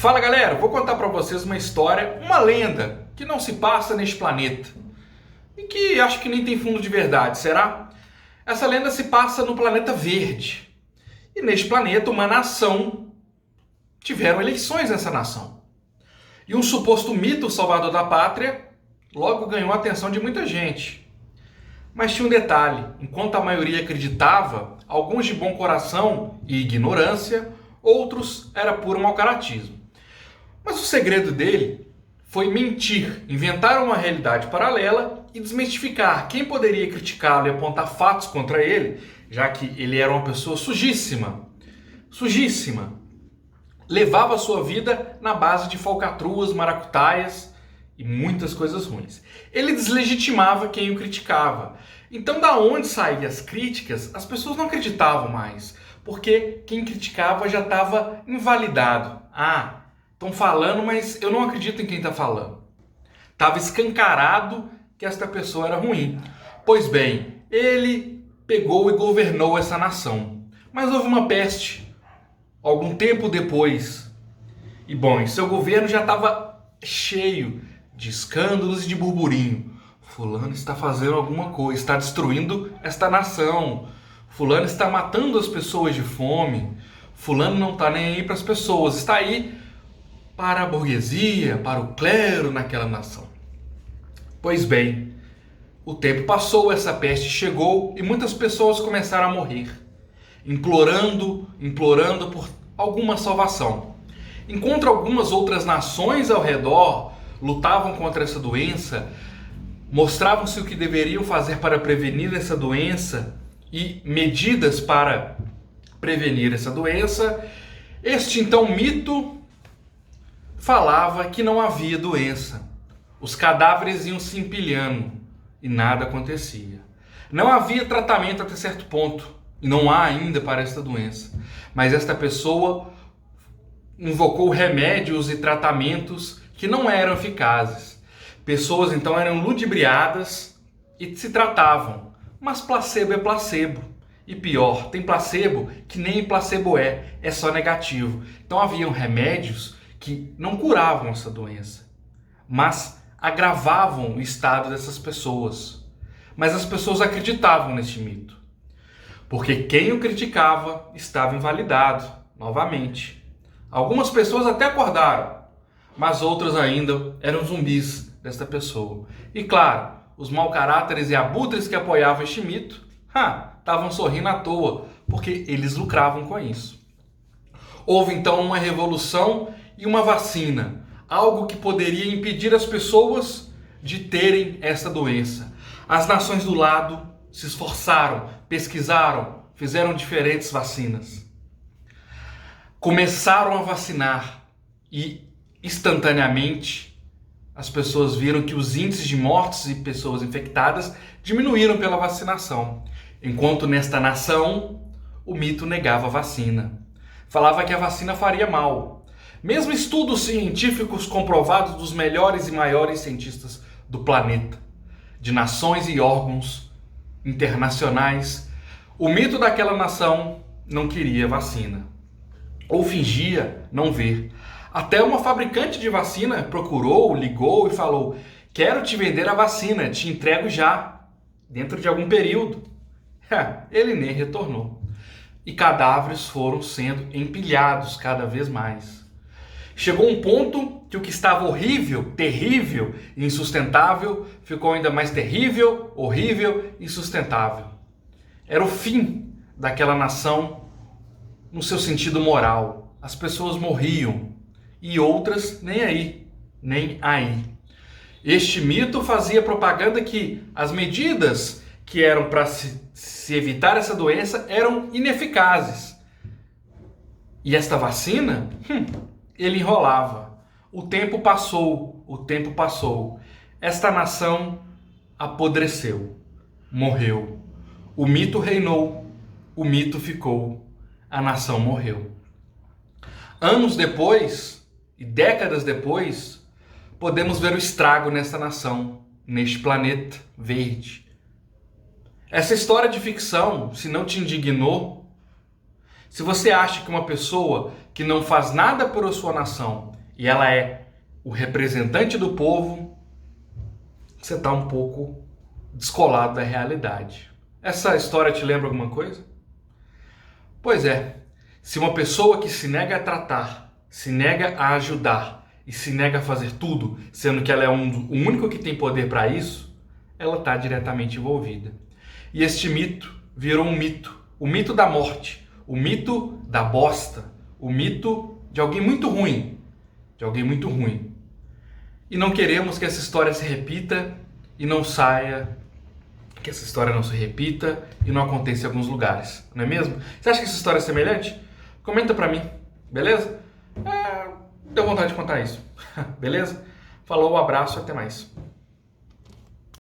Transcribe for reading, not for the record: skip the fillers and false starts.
Fala galera, vou contar para vocês uma história, uma lenda que não se passa neste planeta e que acho que nem tem fundo de verdade, será? Essa lenda se passa no planeta Verde e neste planeta uma nação tiveram eleições nessa nação e um suposto mito salvador da pátria logo ganhou a atenção de muita gente. Mas tinha um detalhe, enquanto a maioria acreditava, alguns de bom coração e ignorância, outros era puro mau caratismo. Mas o segredo dele foi mentir, inventar uma realidade paralela e desmistificar quem poderia criticá-lo e apontar fatos contra ele, já que ele era uma pessoa sujíssima, levava a sua vida na base de falcatruas, maracutaias e muitas coisas ruins. Ele deslegitimava quem o criticava. Então, da onde saíam as críticas, as pessoas não acreditavam mais, porque quem criticava já estava invalidado. Estão falando, mas eu não acredito em quem está falando. Estava escancarado que esta pessoa era ruim. Pois bem, ele pegou e governou essa nação. Mas houve uma peste algum tempo depois. E bom, em seu governo já estava cheio de escândalos e de burburinho. Fulano está fazendo alguma coisa, está destruindo esta nação. Fulano está matando as pessoas de fome. Fulano não está nem aí para as pessoas, está aí para a burguesia, para o clero naquela nação. Pois bem, o tempo passou, essa peste chegou e muitas pessoas começaram a morrer, implorando por alguma salvação. Enquanto algumas outras nações ao redor lutavam contra essa doença, mostravam-se o que deveriam fazer para prevenir essa doença e medidas para prevenir essa doença, este então mito falava que não havia doença. Os cadáveres iam se empilhando e nada acontecia. Não havia tratamento até certo ponto, e não há ainda para esta doença. Mas esta pessoa invocou remédios e tratamentos que não eram eficazes. Pessoas então eram ludibriadas e se tratavam. Mas placebo é placebo. E pior, tem placebo que nem placebo é só negativo. Então haviam remédios que não curavam essa doença, mas agravavam o estado dessas pessoas. Mas as pessoas acreditavam neste mito, porque quem o criticava estava invalidado, novamente. Algumas pessoas até acordaram, mas outras ainda eram zumbis desta pessoa. E claro, os mau caráteres e abutres que apoiavam este mito, estavam sorrindo à toa, porque eles lucravam com isso. Houve então uma revolução e uma vacina, algo que poderia impedir as pessoas de terem essa doença. As nações do lado se esforçaram, pesquisaram, fizeram diferentes vacinas. Começaram a vacinar e instantaneamente as pessoas viram que os índices de mortes e pessoas infectadas diminuíram pela vacinação. Enquanto nesta nação o mito negava a vacina. Falava que a vacina faria mal. Mesmo estudos científicos comprovados dos melhores e maiores cientistas do planeta, de nações e órgãos internacionais, o mito daquela nação não queria vacina, ou fingia não ver. Até uma fabricante de vacina procurou, ligou e falou: quero te vender a vacina, te entrego já, dentro de algum período. Ele nem retornou. E cadáveres foram sendo empilhados cada vez mais. Chegou um ponto que o que estava horrível, terrível e insustentável ficou ainda mais terrível, horrível e insustentável. Era o fim daquela nação no seu sentido moral. As pessoas morriam e outras nem aí, nem aí. Este mito fazia propaganda que as medidas que eram para se evitar essa doença eram ineficazes. E esta vacina, ele enrolava. O tempo passou. Esta nação apodreceu, morreu. O mito reinou, o mito ficou, a nação morreu. Anos depois, e décadas depois, podemos ver o estrago nesta nação, neste planeta verde. Essa história de ficção, se não te indignou, se você acha que uma pessoa que não faz nada por sua nação e ela é o representante do povo, você está um pouco descolado da realidade. Essa história te lembra alguma coisa? Pois é, se uma pessoa que se nega a tratar, se nega a ajudar e se nega a fazer tudo, sendo que ela é o único que tem poder para isso, ela está diretamente envolvida. E este mito virou um mito, o mito da morte, o mito da bosta, o mito de alguém muito ruim, E não queremos que essa história se repita e não saia, que essa história não se repita e não aconteça em alguns lugares, não é mesmo? Você acha que essa história é semelhante? Comenta pra mim, beleza? Deu vontade de contar isso, beleza? Falou, um abraço, até mais.